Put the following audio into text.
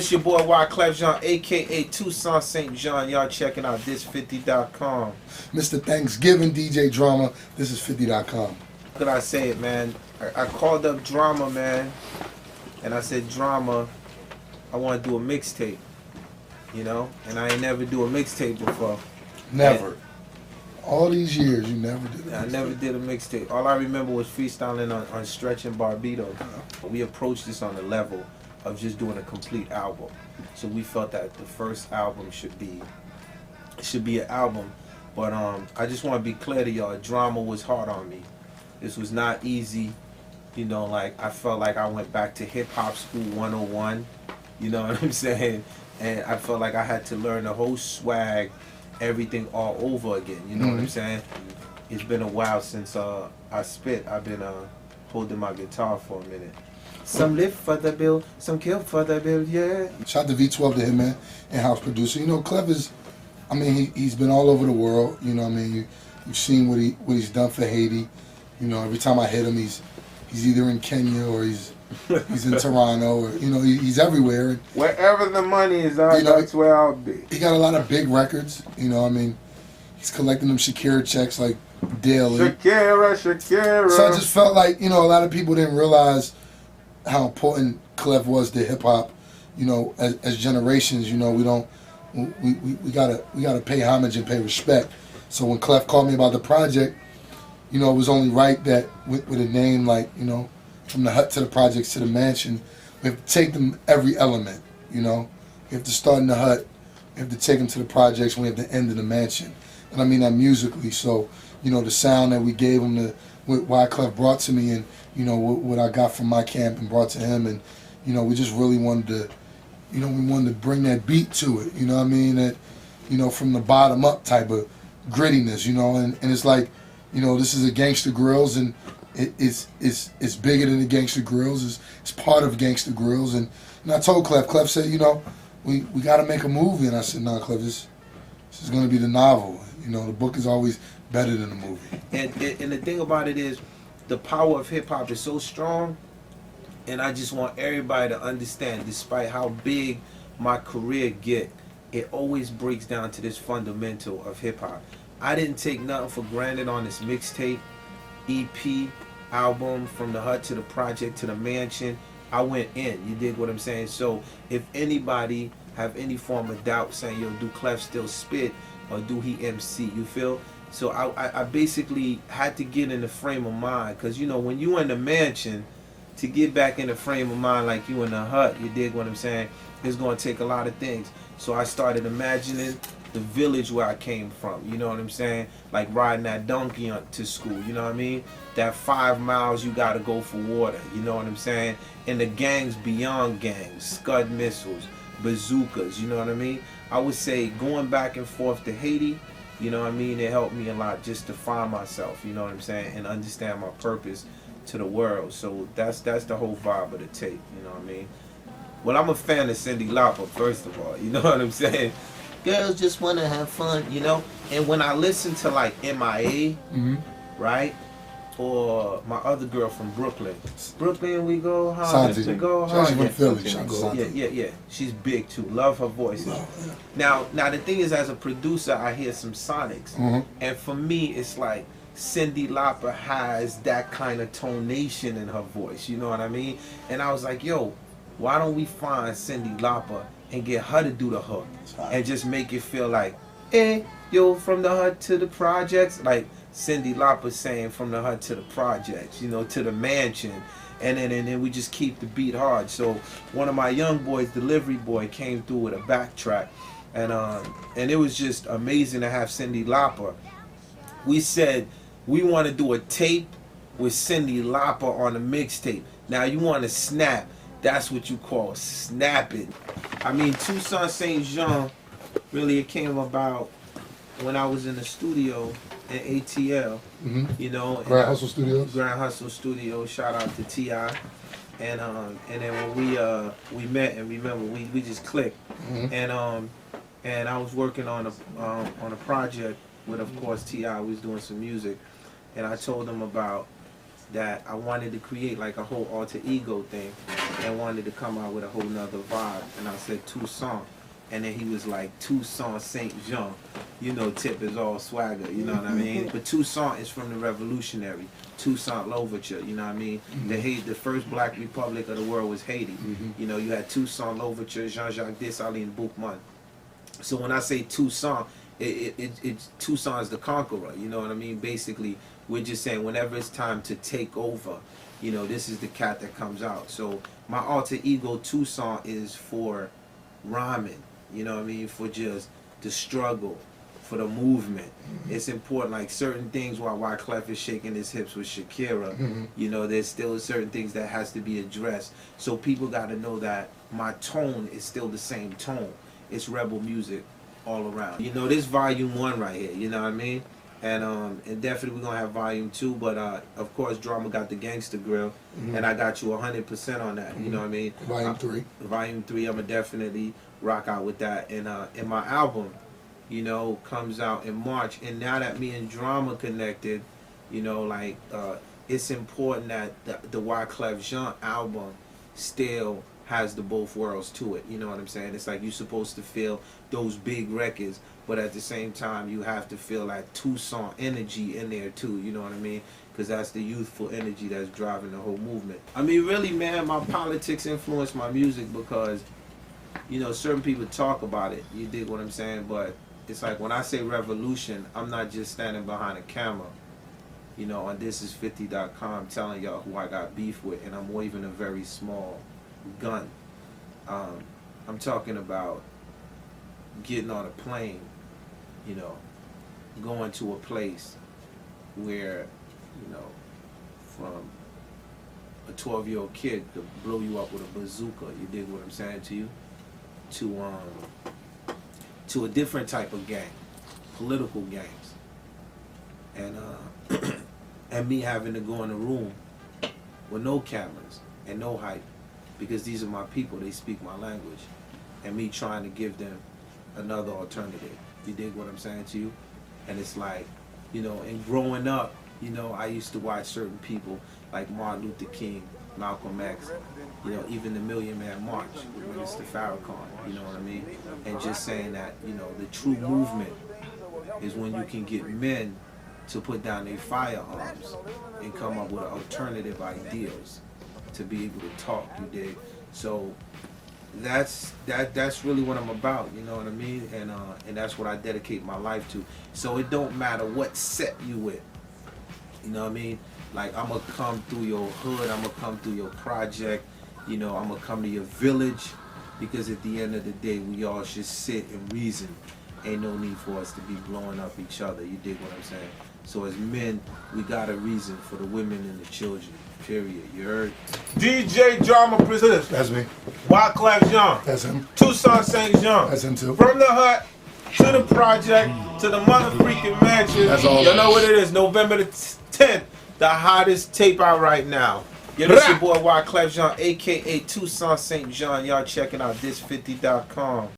This your boy Wyclef Jean, aka Tucson St. Jean. Y'all checking out Thisis50.com. Mr. Thanksgiving DJ Drama. This is 50.com. How could I say it, man? I called up Drama, man, and I said, Drama, I want to do a mixtape, you know? And I ain't never do a mixtape before. Never. And all these years, you never did a mixtape. I never did a mixtape. All I remember was freestyling on Stretch and Barbados. We approached this on the level of just doing a complete album. So we felt that the first album should be an album. But I just want to be clear to y'all, Drama was hard on me. This was not easy. You know, like, I felt like I went back to hip-hop school 101. You know what I'm saying? And I felt like I had to learn the whole swag, everything all over again. You know what I'm saying? It's been a while since I spit. I've been holding my guitar for a minute. Some live for the bill, some kill for the bill, yeah. Shout out to V12 to him, man, in-house producer. You know, Clef is, I mean, he's been all over the world. You know what I mean? You've seen what he's done for Haiti. You know, every time I hit him, he's either in Kenya or he's in Toronto, or, you know, he's everywhere. Wherever the money is, that's where I'll be. He got a lot of big records. You know, I mean, he's collecting them Shakira checks like daily. Shakira. So I just felt like, you know, a lot of people didn't realize how important Clef was to hip hop. You know, as generations, you know, we gotta pay homage and pay respect. So when Clef called me about the project, you know, it was only right that with a name like, you know, from the hut to the projects to the mansion, we have to take them every element. You know, we have to start in the hut, we have to take them to the projects, and we have to end in the mansion. And I mean that musically. So, you know, the sound that we gave him, what Wyclef brought to me, and, you know, what I got from my camp and brought to him, and, you know, we just really wanted to, you know, we wanted to bring that beat to it. You know what I mean? That, you know, from the bottom up type of grittiness. You know, and it's like, you know, this is a gangsta grillz, and it's bigger than the gangsta grillz. It's part of gangsta grillz. And I told Clef said, you know, we got to make a movie. And I said, nah, Clef, this is going to be the novel. You know, the book is always better than the movie. And the thing about it is, the power of hip hop is so strong, and I just want everybody to understand, despite how big my career get, it always breaks down to this fundamental of hip hop. I didn't take nothing for granted on this mixtape, EP, album, from the hut to the project to the mansion. I went in, you dig what I'm saying? So if anybody have any form of doubt saying, yo, do Clef still spit or do he MC, you feel? So I basically had to get in the frame of mind, because, you know, when you in the mansion, to get back in the frame of mind like you in the hut, you dig what I'm saying, it's going to take a lot of things. So I started imagining the village where I came from, you know what I'm saying? Like riding that donkey to school, you know what I mean? That 5 miles you got to go for water, you know what I'm saying? And the gangs beyond gangs, Scud missiles, bazookas, you know what I mean? I would say going back and forth to Haiti, you know what I mean, it helped me a lot just to find myself, you know what I'm saying, and understand my purpose to the world. So that's the whole vibe of the tape, you know what I mean? Well, I'm a fan of Cindy Lauper, first of all, you know what I'm saying? Girls just want to have fun, you know? And when I listen to, like, MIA, right? Or my other girl from Brooklyn. Brooklyn, we go hard. We go hard. She's from Philly. Yeah. She's big, too. Love her voice. Now, the thing is, as a producer, I hear some sonics. And for me, it's like Cindy Lauper has that kind of tonation in her voice. You know what I mean? And I was like, yo, why don't we find Cindy Lauper and get her to do the hook and just make it feel like, yo, from the hut to the projects, like Cindy Lauper saying from the hut to the projects, you know, to the mansion, and then we just keep the beat hard. So one of my young boys, Delivery Boy, came through with a backtrack, and it was just amazing to have Cindy Lauper. We said we want to do a tape with Cindy Lauper on a mixtape. Now you want to snap. That's what you call snapping. I mean, Tucson St. Jean, really, it came about when I was in the studio in ATL, you know. Grand Hustle Studios. Grand Hustle Studios. Shout out to T.I. And then when we met, and remember, we just clicked. And I was working on a project with, of course, T.I. was doing some music, and I told him about that I wanted to create like a whole alter ego thing and wanted to come out with a whole nother vibe. And I said Toussaint. And then he was like, Toussaint Saint Jean. You know, Tip is all swagger, you know what I mean? But Toussaint is from the Revolutionary. Toussaint Louverture, you know what I mean? The first black republic of the world was Haiti. You know, you had Toussaint Louverture, Jean-Jacques Dessalines, and Boukman. So when I say Toussaint, Toussaint is the conqueror, you know what I mean? Basically, we're just saying whenever it's time to take over, you know, this is the cat that comes out. So my alter ego Toussaint is for rhyming, you know what I mean? For just the struggle, for the movement. It's important, like certain things while Wyclef is shaking his hips with Shakira, you know, there's still certain things that has to be addressed. So people got to know that my tone is still the same tone. It's rebel music all around. You know, this volume 1 right here, you know what I mean? And definitely we're gonna have volume 2, but of course Drama got the gangsta grill, and I got you 100% on that, you know what I mean? Volume 3. Volume 3, I'ma definitely rock out with that. And my album, you know, comes out in March, and now that me and Drama connected, you know, like it's important that the Wyclef Jean album still has the both worlds to it, you know what I'm saying? It's like you're supposed to feel those big records, but at the same time you have to feel that Toussaint energy in there too, you know what I mean? Because that's the youthful energy that's driving the whole movement. I mean, really, man, my politics influence my music because, you know, certain people talk about it, you dig what I'm saying? But it's like when I say revolution, I'm not just standing behind a camera, you know, on Thisis50.com telling y'all who I got beef with, and I'm waving a very small gun. I'm talking about getting on a plane, you know, going to a place where, you know, from a 12-year-old kid could blow you up with a bazooka, you dig what I'm saying to you, to a different type of gang, political gangs, and and me having to go in a room with no cameras and no hype, because these are my people, they speak my language, and me trying to give them another alternative. You dig what I'm saying to you? And it's like, you know, and growing up, you know, I used to watch certain people like Martin Luther King, Malcolm X, you know, even the Million Man March with Mr. Farrakhan, you know what I mean? And just saying that, you know, the true movement is when you can get men to put down their firearms and come up with alternative ideas to be able to talk, you dig? So that's really what I'm about, you know what I mean? And that's what I dedicate my life to. So it don't matter what set you with, you know what I mean? Like, I'm gonna come through your hood, I'm gonna come through your project, you know, I'm gonna come to your village, because at the end of the day, we all should sit and reason. Ain't no need for us to be blowing up each other, you dig what I'm saying? So as men, we got a reason for the women and the children, period, you heard? DJ Drama presents. That's me. Wyclef Jean. That's him. Toussaint Saint Jean. That's him too. From the hut to the project to the mother freaking mansion. That's all. You know what it is, November the 10th, the hottest tape out right now. Yeah, this your boy Wyclef Jean, aka Toussaint Saint Jean. Y'all checking out Thisis50.com.